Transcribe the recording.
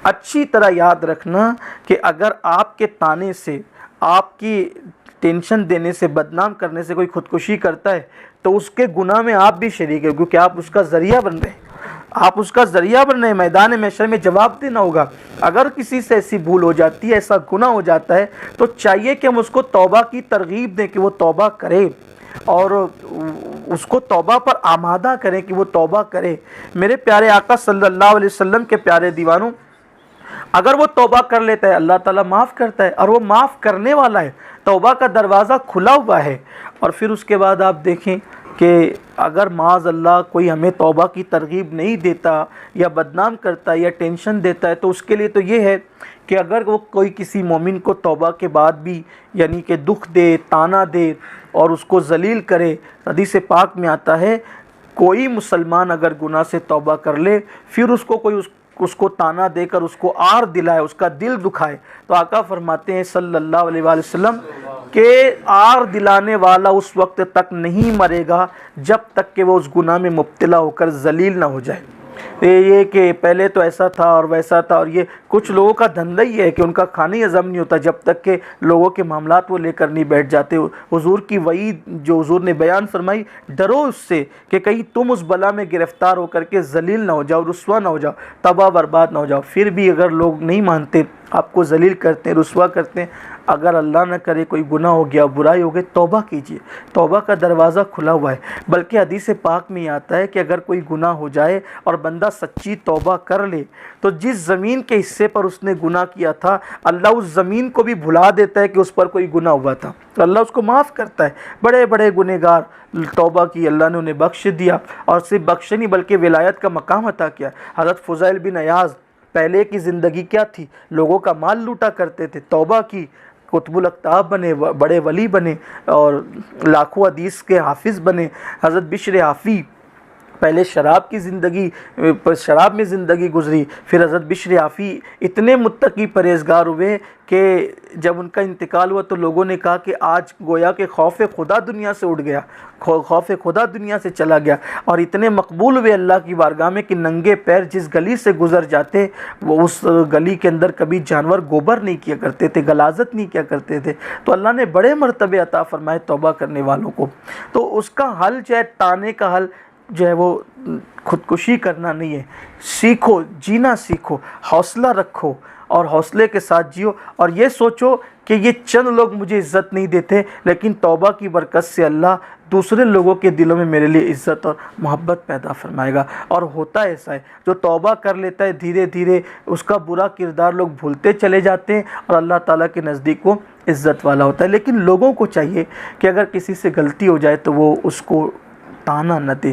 اچھی طرح یاد رکھنا کہ اگر آپ کے طانے سے، آپ کی ٹینشن دینے سے، بدنام کرنے سے کوئی خودکشی کرتا ہے تو اس کے گناہ میں آپ بھی شریک ہیں، کیونکہ آپ اس کا ذریعہ بن رہے ہیں، آپ اس کا ذریعہ بن رہے ہیں۔ میدان محشر میں جواب دینا ہوگا۔ اگر کسی سے ایسی بھول ہو جاتی ہے، ایسا گناہ ہو جاتا ہے، تو چاہیے کہ ہم اس کو توبہ کی ترغیب دیں کہ وہ توبہ کرے، اور اس کو توبہ پر آمادہ کریں کہ وہ توبہ کرے۔ میرے پیارے آقا صلی اللہ علیہ وسلم کے پیارے دیوانوں، اگر وہ توبہ کر لیتا ہے اللہ تعالیٰ معاف کرتا ہے، اور وہ معاف کرنے والا ہے، توبہ کا دروازہ کھلا ہوا ہے۔ اور پھر اس کے بعد آپ دیکھیں کہ اگر معاذ اللہ کوئی ہمیں توبہ کی ترغیب نہیں دیتا، یا بدنام کرتا ہے، یا ٹینشن دیتا ہے، تو اس کے لیے تو یہ ہے کہ اگر وہ کوئی کسی مومن کو توبہ کے بعد بھی یعنی کہ دکھ دے، تانا دے اور اس کو ذلیل کرے، حدیث پاک میں آتا ہے کوئی مسلمان اگر گناہ سے توبہ کر لے، پھر اس کو کوئی اس کو تانا دے کر اس کو آر دلائے، اس کا دل دکھائے، تو آقا فرماتے ہیں صلی اللہ علیہ وآلہ وسلم کہ آر دلانے والا اس وقت تک نہیں مرے گا جب تک کہ وہ اس گناہ میں مبتلا ہو کر ذلیل نہ ہو جائے۔ یہ کہ پہلے تو ایسا تھا اور ویسا تھا، اور یہ کچھ لوگوں کا دھندہ ہی ہے کہ ان کا کھانا ہی ہضم نہیں ہوتا جب تک کہ لوگوں کے معاملات وہ لے کر نہیں بیٹھ جاتے۔ حضور کی وعید جو حضور نے بیان فرمائی، ڈرو اس سے کہ کہیں تم اس بلا میں گرفتار ہو کر کے ذلیل نہ ہو جاؤ، رسوا نہ ہو جاؤ، تباہ برباد نہ ہو جاؤ۔ پھر بھی اگر لوگ نہیں مانتے، آپ کو ذلیل کرتے ہیں، رسوا کرتے ہیں، اگر اللہ نہ کرے کوئی گناہ ہو گیا، برائی ہو گئی، توبہ کیجئے، توبہ کا دروازہ کھلا ہوا ہے۔ بلکہ حدیث پاک میں یہ آتا ہے کہ اگر کوئی گناہ ہو جائے اور بندہ سچی توبہ کر لے، تو جس زمین کے حصے پر اس نے گناہ کیا تھا، اللہ اس زمین کو بھی بھلا دیتا ہے کہ اس پر کوئی گناہ ہوا تھا، تو اللہ اس کو معاف کرتا ہے۔ بڑے بڑے گنہگار توبہ کی، اللہ نے انہیں بخش دیا، اور صرف بخش نہیں بلکہ ولایت کا مقام عطا کیا۔ حضرت فضیل بن عیاض پہلے کی زندگی کیا تھی؟ لوگوں کا مال لوٹا کرتے تھے، توبہ کی، قطب الاقطاب بنے، بڑے ولی بنے، اور لاکھوں حدیث کے حافظ بنے۔ حضرت بشر حافی پہلے شراب کی زندگی، شراب میں زندگی گزری، پھر حضرت بشر حافی اتنے متقی پرہیزگار ہوئے کہ جب ان کا انتقال ہوا تو لوگوں نے کہا کہ آج گویا کہ خوف خدا دنیا سے اٹھ گیا، خوف خدا دنیا سے چلا گیا، اور اتنے مقبول ہوئے اللہ کی بارگاہ میں کہ ننگے پیر جس گلی سے گزر جاتے، وہ اس گلی کے اندر کبھی جانور گوبر نہیں کیا کرتے تھے، غلاظت نہیں کیا کرتے تھے۔ تو اللہ نے بڑے مرتبے عطا فرمائے توبہ کرنے والوں کو۔ تو اس کا حل جو ہے، تانے کا حل جو ہے وہ خودکشی کرنا نہیں ہے۔ سیکھو، جینا سیکھو، حوصلہ رکھو اور حوصلے کے ساتھ جیو، اور یہ سوچو کہ یہ چند لوگ مجھے عزت نہیں دیتے، لیکن توبہ کی برکت سے اللہ دوسرے لوگوں کے دلوں میں میرے لیے عزت اور محبت پیدا فرمائے گا۔ اور ہوتا ایسا ہے، جو توبہ کر لیتا ہے دھیرے دھیرے اس کا برا کردار لوگ بھولتے چلے جاتے ہیں، اور اللہ تعالیٰ کے نزدیک وہ عزت والا ہوتا ہے۔ لیکن لوگوں کو چاہیے کہ اگر کسی سے غلطی ہو جائے تو وہ اس کو تانا نہ دے۔